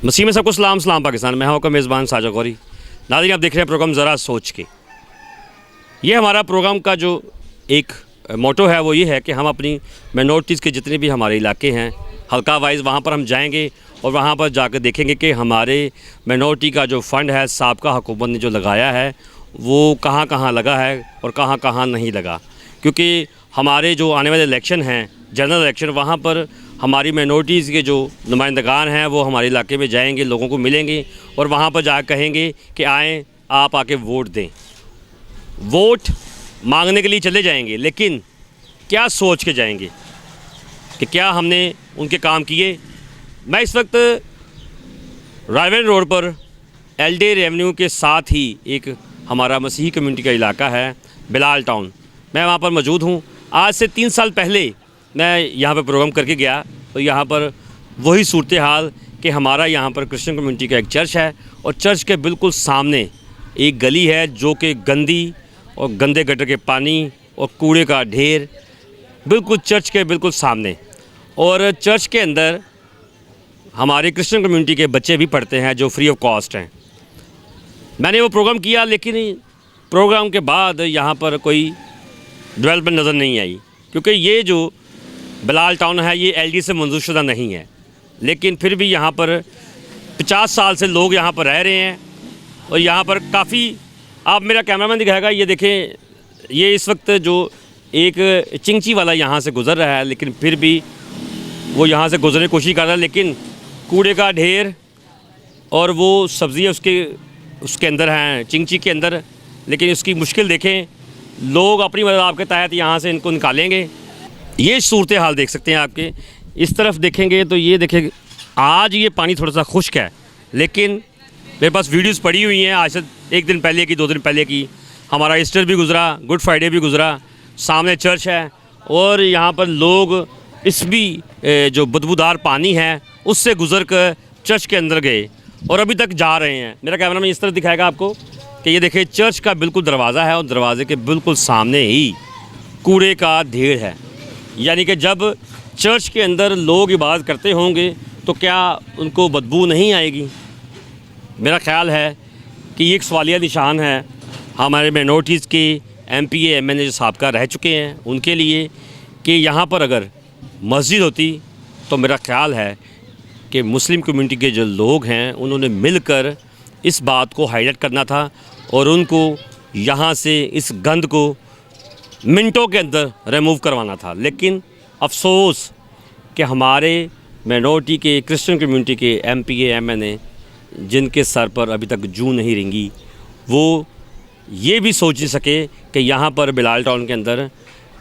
मसीह में सबको सलाम सलाम पाकिस्तान। मैं हूं आपका मेज़बान साजा गौरी। नाज़रीन, आप देख रहे हैं प्रोग्राम ज़रा सोच के। ये हमारा प्रोग्राम का जो एक मोटो है वो ये है कि हम अपनी माइनॉरिटीज़ के जितने भी हमारे इलाके हैं हल्का वाइज वहाँ पर हम जाएंगे और वहाँ पर जाकर देखेंगे कि हमारे माइनॉरिटी का जो फ़ंड है साबका हुकूमत ने जो लगाया है वो कहाँ कहाँ लगा है और कहाँ कहाँ नहीं लगा। क्योंकि हमारे जो आने वाले इलेक्शन हैं, जनरल इलेक्शन, वहाँ पर हमारी माइनॉरिटीज़ के जो नुमाइंदगान हैं वो हमारे इलाके में जाएंगे, लोगों को मिलेंगे और वहाँ पर जा कहेंगे कि आएँ आप आके वोट दें। वोट मांगने के लिए चले जाएंगे, लेकिन क्या सोच के जाएंगे कि क्या हमने उनके काम किए। मैं इस वक्त रायवन रोड पर एलडी रेवेन्यू के साथ ही एक हमारा मसीही कम्युनिटी का इलाका है बिलाल टाउन, मैं वहाँ पर मौजूद हूँ। आज से 3 साल पहले मैं यहाँ पर प्रोग्राम करके गया तो यहाँ पर वही सूरत हाल कि हमारा यहाँ पर क्रिश्चियन कम्युनिटी का एक चर्च है और चर्च के बिल्कुल सामने एक गली है जो कि गंदी और गंदे गटर के पानी और कूड़े का ढेर बिल्कुल चर्च के बिल्कुल सामने। और चर्च के अंदर हमारे क्रिश्चियन कम्युनिटी के बच्चे भी पढ़ते हैं जो फ्री ऑफ कॉस्ट हैं। मैंने वो प्रोग्राम किया, लेकिन प्रोग्राम के बाद यहाँ पर कोई डेवलपमेंट नज़र नहीं आई, क्योंकि ये जो बिलाल टाउन है ये एलडी से मंजूरशुदा नहीं है। लेकिन फिर भी यहाँ पर 50 साल से लोग यहाँ पर रह रहे हैं और यहाँ पर काफ़ी, आप मेरा कैमरामैन दिखाएगा, ये देखें, ये इस वक्त जो एक चिंची वाला यहाँ से गुज़र रहा है, लेकिन फिर भी वो यहाँ से गुज़रने की कोशिश कर रहा है, लेकिन कूड़े का ढेर और वो सब्ज़ियाँ उसके अंदर हैं, चिंची के अंदर। लेकिन उसकी मुश्किल देखें, लोग अपनी मदद आपके तहत यहाँ से इनको निकालेंगे। ये सूरत हाल देख सकते हैं। आपके इस तरफ देखेंगे तो ये देखें, आज ये पानी थोड़ा सा खुश्क है, लेकिन मेरे पास वीडियोस पड़ी हुई हैं आज से 1 दिन पहले की, 2 दिन पहले की। हमारा ईस्टर भी गुज़रा, गुड फ्राइडे भी गुज़रा, सामने चर्च है और यहाँ पर लोग इस भी जो बदबूदार पानी है उससे गुज़र कर चर्च के अंदर गए और अभी तक जा रहे हैं। मेरा कैमरा में इस तरह दिखाएगा आपको कि ये देखिए चर्च का बिल्कुल दरवाज़ा है और दरवाज़े के बिल्कुल सामने ही कूड़े का ढेर है। यानी कि जब चर्च के अंदर लोग इबादत करते होंगे तो क्या उनको बदबू नहीं आएगी? मेरा ख़्याल है कि ये एक सवालिया निशान है हमारे माइनॉरिटीज़ के MPA MNA जो साबका रह चुके हैं उनके लिए कि यहाँ पर अगर मस्जिद होती तो मेरा ख़्याल है कि मुस्लिम कम्युनिटी के जो लोग हैं उन्होंने मिलकर इस बात को हाईलाइट करना था और उनको यहाँ से इस गंद को मिनटों के अंदर रिमूव करवाना था। लेकिन अफसोस कि हमारे माइनॉरिटी के क्रिश्चियन कम्युनिटी के MPA MNA जिनके सर पर अभी तक जूं नहीं रेंगी, वो ये भी सोच नहीं सके कि यहाँ पर बिलाल टाउन के अंदर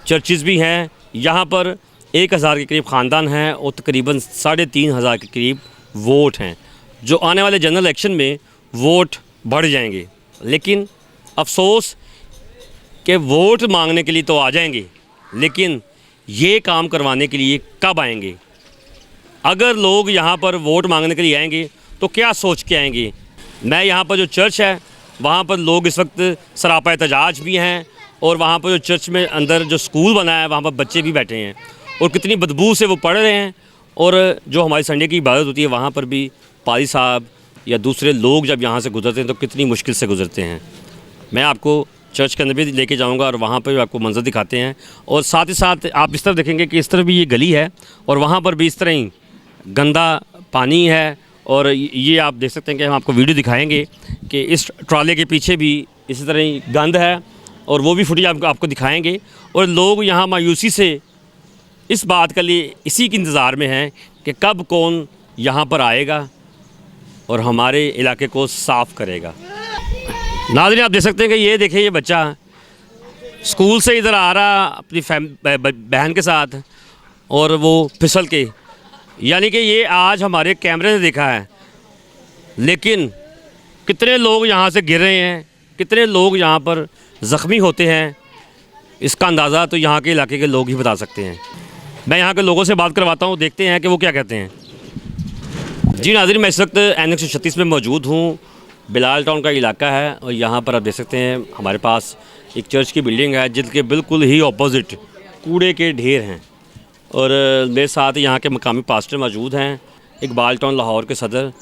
चर्चिज़ भी हैं। यहाँ पर 1000 के करीब ख़ानदान हैं और तकरीबन 3500 के करीब वोट हैं, जो आने वाले जनरल इलेक्शन में वोट बढ़ जाएंगे। लेकिन अफसोस कि वोट मांगने के लिए तो आ जाएंगे, लेकिन ये काम करवाने के लिए कब आएंगे? अगर लोग यहाँ पर वोट मांगने के लिए आएंगे तो क्या सोच के आएंगे? मैं यहाँ पर जो चर्च है वहाँ पर लोग इस वक्त सरापा एहतजाज भी हैं और वहाँ पर जो चर्च में अंदर जो स्कूल बना है वहाँ पर बच्चे भी बैठे हैं और कितनी बदबू से वो पढ़ रहे हैं। और जो हमारी संडे की इबादत होती है वहाँ पर भी पादी साहब या दूसरे लोग जब यहाँ से गुजरते हैं तो कितनी मुश्किल से गुजरते हैं। मैं आपको चर्च के अंदर भी लेके जाऊँगा और वहाँ पर भी आपको मंजर दिखाते हैं। और साथ ही साथ आप इस तरफ देखेंगे कि इस तरफ भी ये गली है और वहाँ पर भी इस तरह ही गंदा पानी है। और ये आप देख सकते हैं कि हम आपको वीडियो दिखाएंगे कि इस ट्रॉले के पीछे भी इसी तरह ही गंद है और वो भी फुटेज आपको दिखाएंगे। और लोग यहाँ मायूसी से इस बात के लिए इसी के इंतज़ार में हैं कि कब कौन यहाँ पर आएगा और हमारे इलाके को साफ़ करेगा। नाज़रीन, आप देख सकते हैं कि ये देखें, ये बच्चा स्कूल से इधर आ रहा अपनी बहन के साथ और वो फिसल के, यानी कि ये आज हमारे कैमरे ने देखा है। लेकिन कितने लोग यहाँ से गिर रहे हैं, कितने लोग यहाँ पर ज़ख्मी होते हैं, इसका अंदाज़ा तो यहाँ के इलाके के लोग ही बता सकते हैं। मैं यहाँ के लोगों से बात करवाता हूँ, देखते हैं कि वो क्या कहते हैं। जी नाज़रीन, मैं इस वक्त NH 136 में मौजूद हूँ। बिलाल टाउन का इलाका है और यहाँ पर आप देख सकते हैं हमारे पास एक चर्च की बिल्डिंग है जिसके बिल्कुल ही ऑपोजिट कूड़े के ढेर हैं। और मेरे साथ यहाँ के मकामी पास्टर मौजूद हैं, इकबाल टाउन लाहौर के सदर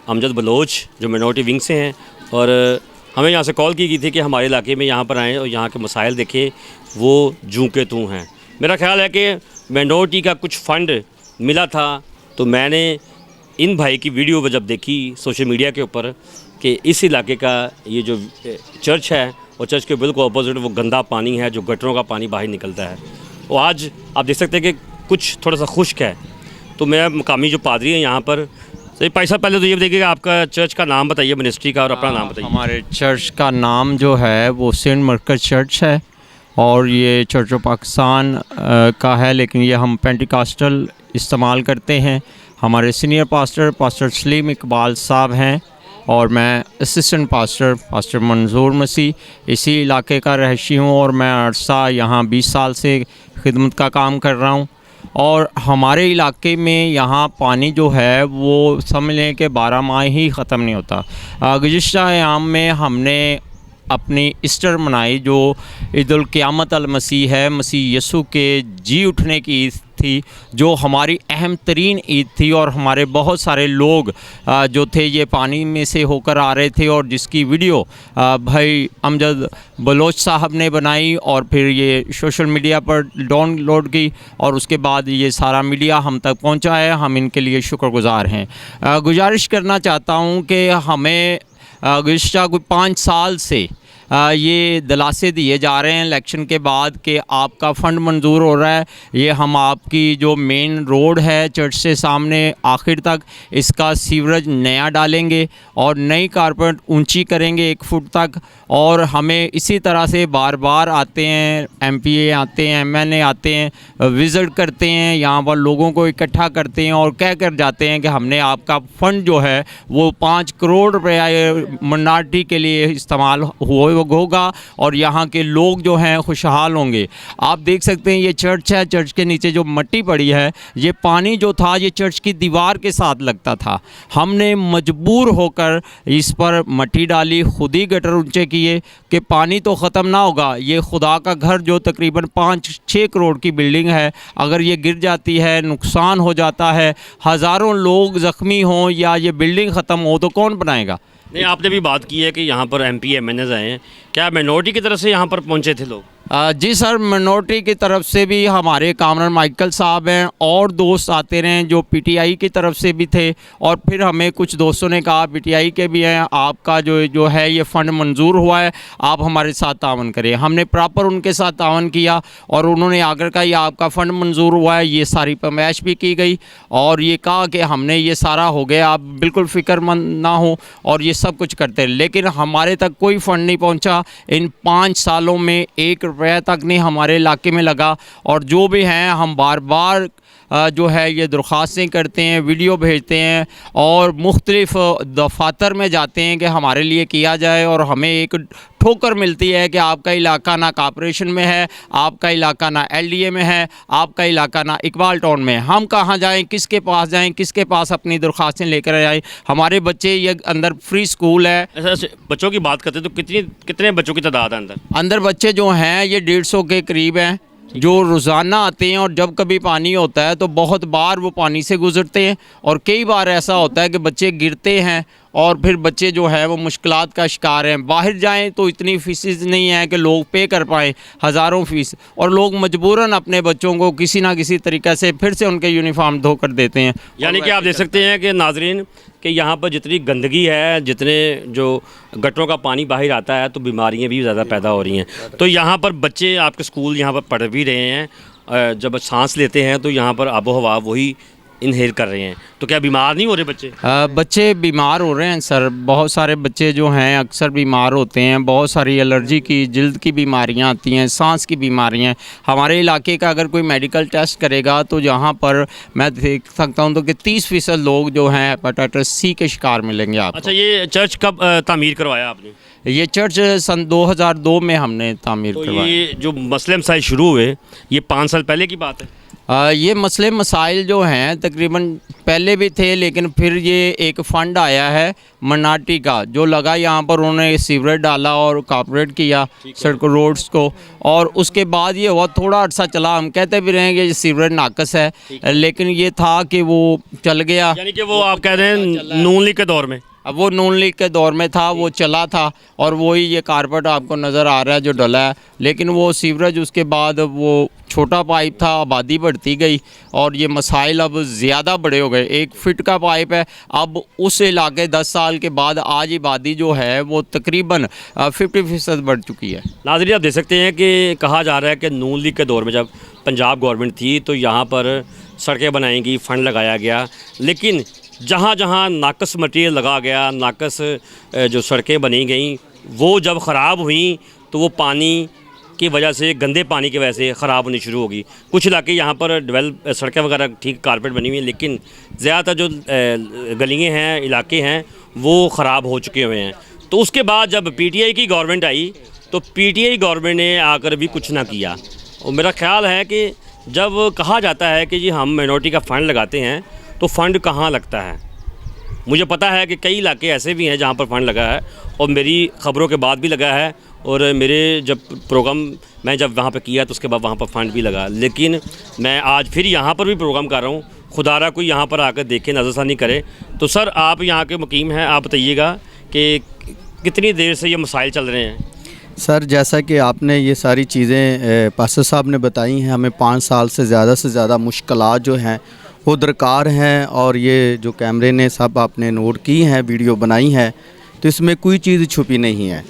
अमजद बलोच जो मिनॉरिटी विंग से हैं, और हमें यहाँ से कॉल की गई थी कि हमारे इलाके में यहाँ पर आएँ और यहाँ के मसाइल देखें, वो जूं के तूं हैं। मेरा ख्याल है कि मिनॉरिटी का कुछ फ़ंड मिला था, तो मैंने इन भाई की वीडियो जब देखी सोशल मीडिया के ऊपर कि इस इलाके का ये जो चर्च है और चर्च के बिल्कुल अपोजिट वो गंदा पानी है, जो गटरों का पानी बाहर निकलता है, और आज आप देख सकते हैं कि कुछ थोड़ा सा खुश्क है। तो मेरा मकामी जो पादरी है यहाँ पर, तो भाई साहब पहले तो ये देखिएगा आपका चर्च का नाम बताइए, मिनिस्ट्री का, और अपना नाम बताइए। हमारे चर्च का नाम जो है वो सेंट मरकज़ चर्च है, और ये चर्च ऑफ पाकिस्तान का है, लेकिन ये हम पेंटिकॉस्टल इस्तेमाल करते हैं। हमारे सीनियर पास्टर सलीम इकबाल साहब हैं, और मैं असिस्टेंट पास्टर मंजूर मसीह इसी इलाके का रहायशी हूँ, और मैं अरसा यहाँ 20 साल से खिदमत का काम कर रहा हूँ। और हमारे इलाके में यहाँ पानी जो है वो समझ लें कि 12 माह ही ख़त्म नहीं होता। गुज़िश्ता अयाम में हमने अपनी ईस्टर मनाई, जो ईदुल क़यामत अल मसीह है, मसीह यसु के जी उठने की ईद थी, जो हमारी अहम तरीन ईद थी। और हमारे बहुत सारे लोग जो थे ये पानी में से होकर आ रहे थे, और जिसकी वीडियो भाई अमजद बलोच साहब ने बनाई और फिर ये सोशल मीडिया पर डाउनलोड की, और उसके बाद ये सारा मीडिया हम तक पहुंचा है। हम इनके लिए शुक्रगुज़ार हैं। गुजारिश करना चाहता हूं कि हमें गुज़िश्ता कोई 5 साल से ये दिलासे दिए जा रहे हैं इलेक्शन के बाद कि आपका फ़ंड मंजूर हो रहा है, ये हम आपकी जो मेन रोड है चर्च से सामने आखिर तक, इसका सीवरेज नया डालेंगे और नई कारपेट ऊंची करेंगे 1 फुट तक। और हमें इसी तरह से बार बार आते हैं, MPA आते हैं, MNA आते हैं, विज़िट करते हैं, यहाँ पर लोगों को इकट्ठा करते हैं और कह कर जाते हैं कि हमने आपका फ़ंड जो है वो 5 करोड़ रुपये मिनॉरिटी के लिए इस्तेमाल होगा, और यहाँ के लोग जो हैं खुशहाल होंगे। आप देख सकते हैं ये चर्च है, चर्च के नीचे जो मिट्टी पड़ी है, ये पानी जो था ये चर्च की दीवार के साथ लगता था। हमने मजबूर होकर इस पर मिट्टी डाली, खुद ही गटर ऊंचे किए कि पानी तो ख़त्म ना होगा। ये खुदा का घर जो तकरीबन 5-6 करोड़ की बिल्डिंग है, अगर ये गिर जाती है, नुकसान हो जाता है, हज़ारों लोग ज़ख्मी हों या ये बिल्डिंग ख़त्म हो, तो कौन बनाएगा। नहीं, आपने भी बात की है कि यहाँ पर MP MNAs आए हैं, क्या मिनॉरिटी की तरफ से यहाँ पर पहुँचे थे लोग? जी सर, मिनॉरिटी की तरफ से भी हमारे कामरान माइकल साहब हैं, और दोस्त आते रहे जो PTI की तरफ से भी थे, और फिर हमें कुछ दोस्तों ने कहा PTI के भी हैं, आपका जो है ये फ़ंड मंजूर हुआ है, आप हमारे साथ तावन करें। हमने प्रॉपर उनके साथ तावन किया, और उन्होंने आकर कहा ये आपका फ़ंड मंजूर हुआ है, ये सारी पैमाइश भी की गई, और ये कहा कि हमने ये सारा हो गया, आप बिल्कुल फ़िक्रमंद ना हो, और ये सब कुछ करते हैं। लेकिन हमारे तक कोई फ़ंड नहीं पहुँचा। इन 5 सालों में 1 रुपया तक नहीं हमारे इलाके में लगा, और जो भी हैं हम बार बार जो है ये दरख्वास्तें करते हैं, वीडियो भेजते हैं, और मुख्तलिफ़ दफातर में जाते हैं कि हमारे लिए किया जाए, और हमें एक ठोकर मिलती है कि आपका इलाका ना कॉर्पोरेशन में है, आपका इलाका ना LDA में है, आपका इलाका ना इकबाल टाउन में है। हम कहाँ जाएं, किसके पास जाएं, किसके पास अपनी दरख्वास्तें लेकर आएँ। हमारे बच्चे ये अंदर फ्री स्कूल है। ऐसा बच्चों की बात करते तो कितने बच्चों की तादाद है अंदर बच्चे जो हैं ये 150 के करीब हैं, जो रोज़ाना आते हैं, और जब कभी पानी होता है तो बहुत बार वो पानी से गुज़रते हैं, और कई बार ऐसा होता है कि बच्चे गिरते हैं, और फिर बच्चे जो है वो मुश्किलात का शिकार हैं। बाहर जाएं तो इतनी फ़ीस नहीं है कि लोग पे कर पाएँ, हज़ारों फ़ीस, और लोग मजबूरन अपने बच्चों को किसी ना किसी तरीक़े से फिर से उनके यूनिफॉर्म धो कर देते हैं। यानी कि आप देख सकते हैं कि नाजरीन कि यहाँ पर जितनी गंदगी है, जितने जो गटरों का पानी बाहर आता है, तो बीमारियाँ भी ज़्यादा पैदा हो रही हैं। तो यहाँ पर बच्चे आपके स्कूल यहाँ पर पढ़ भी रहे हैं, जब सांस लेते हैं तो यहाँ पर आबो हवा वही इनहेल कर रहे हैं, तो क्या बीमार नहीं हो रहे बच्चे? बच्चे बीमार हो रहे हैं सर। बहुत सारे बच्चे जो हैं अक्सर बीमार होते हैं, बहुत सारी एलर्जी की, जल्द की बीमारियां आती हैं, सांस की बीमारियां। हमारे इलाके का अगर कोई मेडिकल टेस्ट करेगा तो यहाँ पर मैं देख सकता हूँ तो कि 30% लोग जो हैं हेपेटाइटिस C के शिकार मिलेंगे आपको। अच्छा, ये चर्च कब तामीर करवाया आपने? ये चर्च सन 2002 में हमने तामीर करवाया। ये जो मसले मसाइल शुरू हुए ये 5 साल पहले की बात है? ये मसले मसाइल जो हैं तकरीबन पहले भी थे, लेकिन फिर ये एक फ़ंड आया है मनाटी का जो लगा, यहाँ पर उन्होंने सीवरेज डाला और कॉर्पोरेट किया सड़कों रोड्स को, और उसके बाद ये हुआ थोड़ा अर्सा चला। हम कहते भी रहेंगे ये सीवरेज नाकस है, लेकिन ये था कि वो चल गया। यानी कि वो आप कह रहे हैं नून लीग के दौर में, अब वो नून लीग के दौर में था, वो चला था, और वही ये कारपेट आपको नज़र आ रहा है जो डला है। लेकिन वो सीवरेज उसके बाद वो छोटा पाइप था, आबादी बढ़ती गई और ये मसाइल अब ज़्यादा बड़े हो गए। 1 फीट का पाइप है, अब उस इलाके 10 साल के बाद आज आबादी जो है वो तकरीबन 50% बढ़ चुकी है। नाज़रीन आप देख सकते हैं कि कहा जा रहा है कि नून लीग के दौर में जब पंजाब गवर्नमेंट थी तो यहाँ पर सड़कें बनाई गई, फ़ंड लगाया गया, लेकिन जहाँ जहाँ नाकस मटेरियल लगा गया, नाकस जो सड़कें बनी गई, वो जब ख़राब हुई तो वो पानी की वजह से, गंदे पानी की वजह से ख़राब होनी शुरू होगी। कुछ इलाके यहाँ पर डेवलप सड़कें वगैरह ठीक कारपेट बनी हुई हैं, लेकिन ज़्यादातर जो गलियाँ हैं, इलाके हैं, वो ख़राब हो चुके हुए हैं। तो उसके बाद जब पीटीआई की गवर्नमेंट आई तो पीटीआई गवर्नमेंट ने आकर भी कुछ ना किया। और मेरा ख्याल है कि जब कहा जाता है कि जी हम माइनॉरिटी का फ़ंड लगाते हैं तो फ़ंड कहाँ लगता है। मुझे पता है कि कई इलाके ऐसे भी हैं जहाँ पर फ़ंड लगा है और मेरी ख़बरों के बाद भी लगा है, और मेरे जब प्रोग्राम मैं जब वहाँ पर किया तो उसके बाद वहाँ पर फ़ंड भी लगा। लेकिन मैं आज फिर यहाँ पर भी प्रोग्राम कर रहा हूँ, खुदारा कोई यहाँ पर आकर देखे, नज़रसानी करे। तो सर आप यहाँ के मुकीम हैं, आप बताइएगा कि कितनी देर से ये मसाइल चल रहे हैं। सर जैसा कि आपने ये सारी चीज़ें पास्टर साहब ने बताई हैं, हमें 5 साल से ज़्यादा मुश्किलात जो हैं वो दरकार हैं, और ये जो कैमरे ने सब आपने नोट की हैं, वीडियो बनाई है, तो इसमें कोई चीज़ छुपी नहीं है।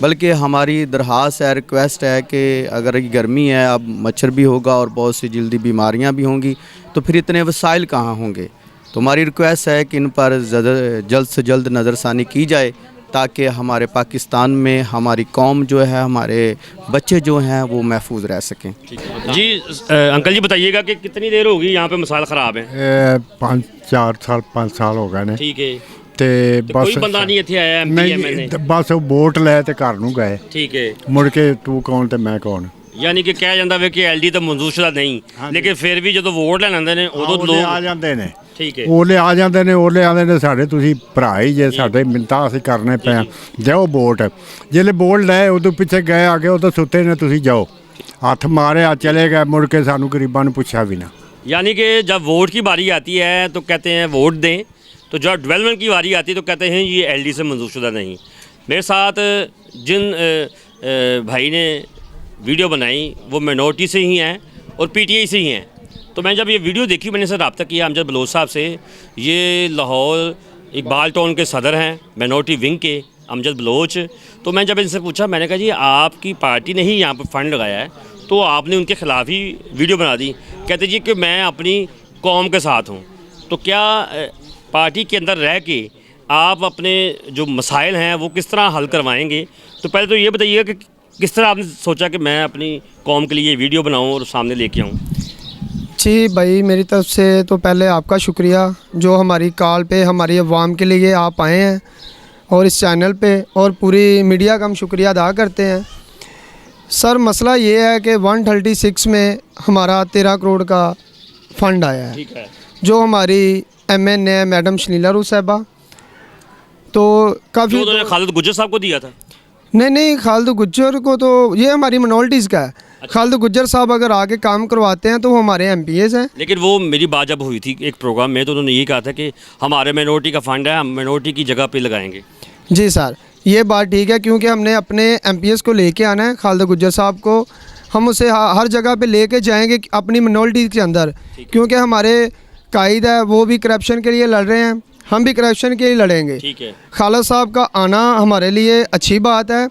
बल्कि हमारी दरख्वास्त है, रिक्वेस्ट है कि अगर ये गर्मी है, अब मच्छर भी होगा और बहुत सी जल्दी बीमारियां भी होंगी, तो फिर इतने वसाइल कहाँ होंगे। तो हमारी रिक्वेस्ट है कि इन पर जल्द से जल्द नज़रसानी की जाए, ताकि हमारे पाकिस्तान में हमारी कौम जो है, हमारे बच्चे जो हैं वो महफूज रह सकें। जी अंकल जी बताइएगा कि कितनी देर होगी यहाँ पे मसाइल ख़राब हैं। 5 साल हो गए ने। ठीक है। ਤੇ ਬਸ ਕੋਈ ਬੰਦਾ ਨਹੀਂ ਇੱਥੇ ਆਇਆ ਨਹੀਂ, ਬਸ ਉਹ ਵੋਟ ਲੈ ਤੇ ਘਰ ਨੂੰ ਗਏ। ਠੀਕ ਹੈ। ਮੁੜ ਕੇ ਤੂੰ ਕੌਣ ਤੇ ਮੈਂ ਕੌਣ। ਯਾਨੀ ਕਿ ਕਿਹਾ ਜਾਂਦਾ ਵੇ ਕਿ ਐਲਡੀ ਤਾਂ ਮਨਜ਼ੂਰਸ਼ੁਦਾ ਨਹੀਂ, ਲੇਕਿਨ ਫਿਰ ਵੀ ਜਦੋਂ ਵੋਟ ਲੈਣ ਆਉਂਦੇ ਨੇ ਉਦੋਂ ਲੋਕ ਆ ਜਾਂਦੇ ਨੇ। ਠੀਕ ਹੈ। ਉਹਲੇ ਆ ਜਾਂਦੇ ਨੇ, ਉਹਲੇ ਆਉਂਦੇ ਨੇ ਸਾਡੇ ਤੁਸੀਂ ਭਰਾ ਹੀ ਜੇ, ਸਾਡੇ ਮਿੰਤਾਂ ਅਸੀਂ ਕਰਨੇ ਪਏ ਜਾਓ ਵੋਟ। ਜਿਹੜੇ ਵੋਟ ਲੈ ਉਦੋਂ ਪਿੱਛੇ ਗਏ ਆ ਕੇ ਉਹ ਤਾਂ ਸੁੱਤੇ ਨੇ, ਤੁਸੀਂ ਜਾਓ। ਹੱਥ ਮਾਰਿਆ चले गए, मुड़ के सानू गरीबां ਨੂੰ ਪੁੱਛਿਆ ਵੀ ना। यानी कि जब वोट की बारी आती है तो कहते हैं वोट दें, तो जब डेवलपमेंट की बारी आती है तो कहते हैं ये एलडी से मंजूरशुदा नहीं। मेरे साथ जिन भाई ने वीडियो बनाई वो मिनॉरिटी से ही हैं और पीटीआई से ही हैं। तो मैं जब ये वीडियो देखी, मैंने सर रब्ता किया अमजद बलोच साहब से। ये लाहौर इकबाल टाउन के सदर हैं मिनॉरिटी विंग के, अमजद बलोच। तो मैं जब इनसे पूछा, मैंने कहा जी आपकी पार्टी ने ही यहाँ पर फ़ंड लगाया है, तो आपने उनके ख़िलाफ़ ही वीडियो बना दी। कहते जी कि मैं अपनी कौम के साथ हूँ। तो क्या पार्टी के अंदर रह के आप अपने जो मसाइल हैं वो किस तरह हल करवाएंगे? तो पहले तो ये बताइएगा कि किस तरह आपने सोचा कि मैं अपनी कौम के लिए वीडियो बनाऊँ और सामने लेके आऊँ? जी भाई, मेरी तरफ से तो पहले आपका शुक्रिया जो हमारी कॉल पे हमारी अवाम के लिए आप आए हैं, और इस चैनल पे और पूरी मीडिया का हम शुक्रिया अदा करते हैं। सर मसला ये है कि 136 में हमारा 13 करोड़ का फ़ंड आया है, ठीक है। जो हमारी MN है मैडम शलीला रू साहबा, तो काफ़ी उन्होंने खालिद गुज्जर साहब को दिया था। नहीं, खालिद गुज्जर को तो ये हमारी मिनॉरिटीज़ का है। खालिद गुज्जर साहब अगर आगे काम करवाते हैं तो वो हमारे MPs हैं। लेकिन वो मेरी बात जब हुई थी एक प्रोग्राम में तो उन्होंने यही कहा था कि हमारे मिनॉरिटी का फ़ंड है, हम मिनॉरिटी की जगह पे लगाएंगे। जी सर, ये बात ठीक है, क्योंकि हमने अपने MPs को लेके आना है। खालिद गुज्जर साहब को हम उसे हर जगह पे लेके जाएंगे अपनी मिनॉरिटी के अंदर, क्योंकि हमारे कायद है वो भी करप्शन के लिए लड़ रहे हैं, हम भी करप्शन के लिए लड़ेंगे। ठीक है। खालिद साहब का आना हमारे लिए अच्छी बात है,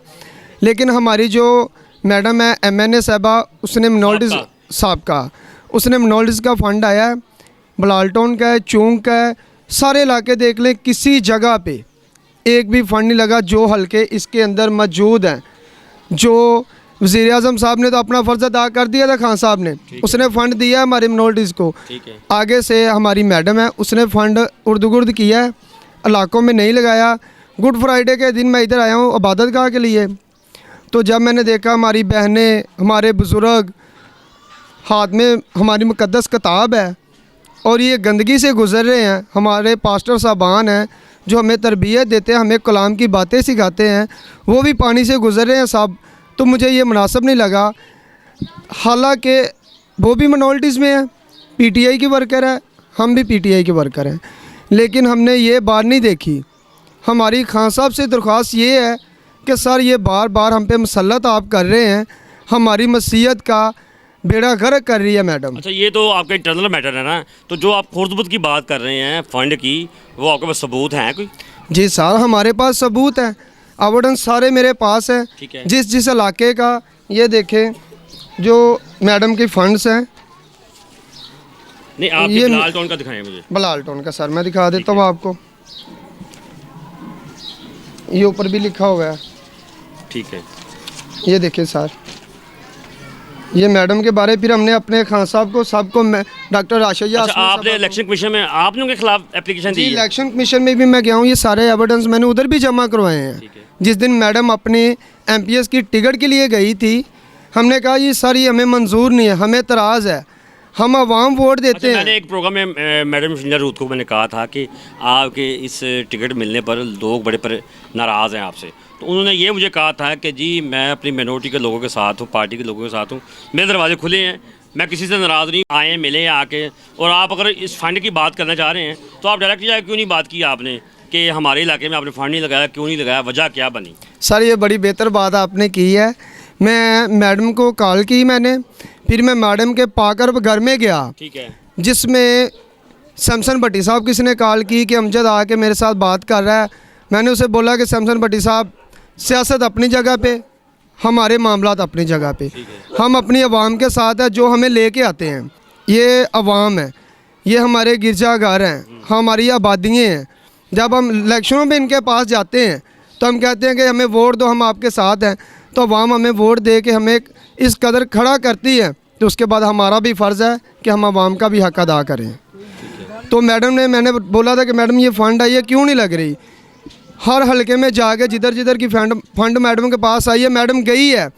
लेकिन हमारी जो मैडम है MNA साहबा, उसने मिनॉरिटीज़ साहब का उसने मिनॉरिटीज़ का फ़ंड आया है, बलाल टाउन का है, चूंक का है, सारे इलाके देख लें, किसी जगह पे एक भी फ़ंड नहीं लगा जो हल्के इसके अंदर मौजूद हैं। जो वज़ीर आज़म साहब ने तो अपना फ़र्ज़ अदा कर दिया था, खान साहब ने उसने फ़ंड दिया है हमारी मिनॉरिटीज़ को। आगे से हमारी मैडम है, उसने फ़ंड उर्द किया है, इलाकों में नहीं लगाया। गुड फ्राइडे के दिन मैं इधर आया हूँ इबादत गाह के लिए, तो जब मैंने देखा हमारी बहनें, हमारे बुज़ुर्ग हाथ में हमारी मुक़द्दस किताब है और ये गंदगी से गुज़र रहे हैं। हमारे पास्टर साहबान हैं जो हमें तरबियत देते हैं, हमें कलाम की बातें सिखाते हैं, वो भी पानी से गुज़र रहे हैं साहब। तो मुझे ये मुनासिब नहीं लगा। हालांकि वो भी मिनॉरिटीज़ में है, पीटीआई की वर्कर है, हम भी पीटीआई के वर्कर हैं, लेकिन हमने ये बात नहीं देखी। हमारी खान साहब से दरख्वास्त ये है कि सर ये बार बार हम पे मुसल्लत आप कर रहे हैं, हमारी मसीहत का बेड़ा गर्क कर रही है मैडम। अच्छा, ये तो आपका इंटरनल मैटर है ना, तो जो आप खुर्दबुद की बात कर रहे हैं फंड की, वो आपके पास सबूत हैं कोई? जी सर, हमारे पास सबूत है, एविडेंस सारे मेरे पास है। ठीक है। जिस इलाके का ये देखें जो मैडम की फंड्स हैं। नहीं, आप ये लाल टोन का दिखाएं मुझे। बलाल टोन का सर मैं दिखा देता हूँ आपको, ये ऊपर भी लिखा हुआ है, ठीक है। ये देखिए सर, ये मैडम के बारे। फिर हमने अपने खान साहब को सबको डॉक्टर राशिया अच्छा, आपने इलेक्शन कमीशन में आपने उनके खिलाफ एप्लीकेशन दी जी है? इलेक्शन कमीशन में भी मैं गया हूँ, ये सारे एविडेंस मैंने उधर भी जमा करवाए हैं। ठीक है। जिस दिन मैडम अपने एमपीएस की टिकट के लिए गई थी, हमने कहा ये सर ये हमें मंजूर नहीं है, हमें एतराज़ है, हम आवाम वोट देते अच्छा, हैं। मैंने एक प्रोग्राम में मैडम शिंजा रूथ को मैंने कहा था कि आपके इस टिकट मिलने पर लोग बड़े पर नाराज़ हैं आपसे, तो उन्होंने ये मुझे कहा था कि जी मैं अपनी मिनोरिटी के लोगों के साथ हूँ, पार्टी के लोगों के साथ हूँ, मेरे दरवाजे खुले हैं, मैं किसी से नाराज़ नहीं, आए मिले आके। और आप अगर इस फंड की बात करना चाह रहे हैं तो आप डायरेक्ट जाके क्यों नहीं बात की आपने कि हमारे इलाके में आपने फंड नहीं लगाया, क्यों नहीं लगाया, वजह क्या बनी? सर ये बड़ी बेहतर बात आपने की है। मैं मैडम को कॉल की मैंने, फिर मैं मैडम के पाकर घर में गया, ठीक है। जिसमें सैमसन भट्टी साहब किसी ने कॉल की कि अमजद आके मेरे साथ बात कर रहा है। मैंने उसे बोला कि सैमसन भट्टी साहब, सियासत अपनी जगह पे, हमारे मामलात अपनी जगह पे, हम अपनी आवाम के साथ है, जो हमें लेके आते हैं। ये आवाम है, ये हमारे गिरजाघर हैं, हमारी आबादियाँ हैं। जब हम इलेक्शनों में इनके पास जाते हैं तो हम कहते हैं कि हमें वोट दो, हम आपके साथ हैं, तो आवाम हमें वोट दे के हमें इस कदर खड़ा करती है, तो उसके बाद हमारा भी फ़र्ज़ है कि हम आवाम का भी हक अदा करें। तो मैंने बोला था कि मैडम ये फ़ंड आई है क्यों नहीं लग रही। हर हलके में जाके जिधर जिधर की फंड मैडम के पास आई है, मैडम गई है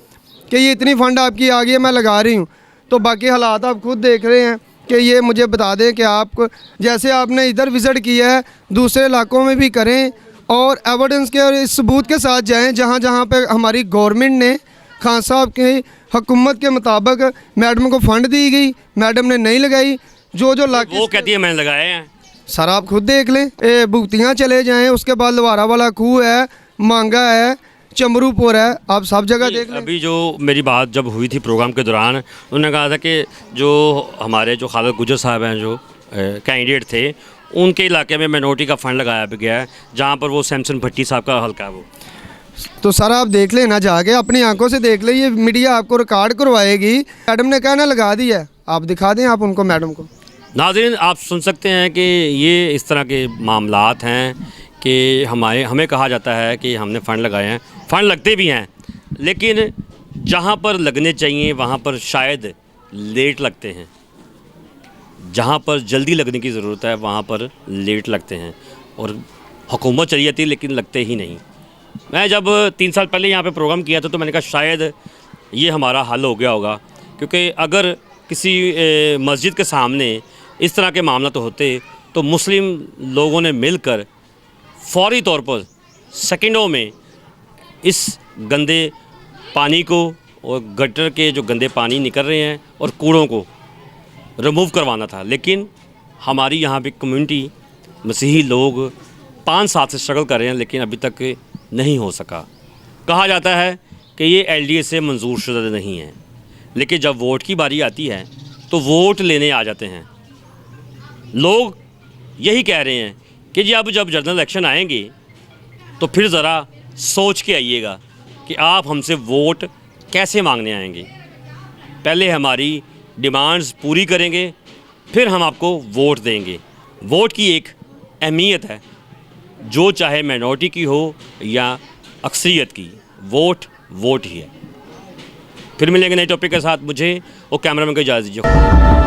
कि ये इतनी फ़ंड आपकी आ गई है, मैं लगा रही हूँ। तो बाकी हालात आप खुद देख रहे हैं कि ये मुझे बता दें कि आप जैसे आपने इधर विज़िट किया है दूसरे इलाकों में भी करें और एविडेंस के और इस सबूत के साथ जाएं। जहाँ जहाँ पे हमारी गवर्नमेंट ने खान साहब की हुकूमत के मुताबिक मैडम को फ़ंड दी गई, मैडम ने नहीं लगाई। जो वो कहती है मैंने लगाए हैं। सर आप खुद देख लें, भुगतियाँ चले जाएं, उसके बाद लवारा वाला खूह है, मांगा है, चमरूपुर है, आप सब जगह देख लें। अभी जो मेरी बात जब हुई थी प्रोग्राम के दौरान, उन्होंने कहा था कि जो हमारे जो खालिद गुजर साहब हैं जो कैंडिडेट थे, उनके इलाके में मिनोरिटी का फ़ंड लगाया गया है, जहाँ पर वो सैमसन भट्टी साहब का हल्का है वो। तो सर आप देख लें ना, जाके अपनी आंखों से देख लें, ये मीडिया आपको रिकॉर्ड करवाएगी। मैडम ने कहना लगा दी है, आप दिखा दें आप उनको, मैडम को। नाज़रीन, आप सुन सकते हैं कि ये इस तरह के मामलात हैं कि हमें कहा जाता है कि हमने फ़ंड लगाए हैं, फ़ंड लगते भी हैं, लेकिन जहाँ पर लगने चाहिए वहाँ पर शायद लेट लगते हैं, जहाँ पर जल्दी लगने की ज़रूरत है वहाँ पर लेट लगते हैं, और हुकूमत चली जाती है लेकिन लगते ही नहीं। मैं जब 3 साल पहले यहाँ पे प्रोग्राम किया था तो मैंने कहा शायद ये हमारा हल हो गया होगा, क्योंकि अगर किसी मस्जिद के सामने इस तरह के मामला तो होते तो मुस्लिम लोगों ने मिलकर फौरी तौर पर सेकंडों में इस गंदे पानी को और गटर के जो गंदे पानी निकल रहे हैं और कूड़ों को रिमूव करवाना था। लेकिन हमारी यहाँ पे कम्युनिटी मसीही लोग 5 साल से स्ट्रगल कर रहे हैं, लेकिन अभी तक नहीं हो सका। कहा जाता है कि ये एलडीए से मंजूर शुदा नहीं है, लेकिन जब वोट की बारी आती है तो वोट लेने आ जाते हैं। लोग यही कह रहे हैं कि जी अब जब जनरल इलेक्शन आएंगे तो फिर ज़रा सोच के आइएगा कि आप हमसे वोट कैसे मांगने आएंगे। पहले हमारी डिमांड्स पूरी करेंगे, फिर हम आपको वोट देंगे। वोट की एक अहमियत है, जो चाहे माइनॉरिटी की हो या अक्सरियत की, वोट वोट ही है। फिर मिलेंगे नए टॉपिक के साथ, मुझे और कैमरामैन को इजाज़त दीजिए।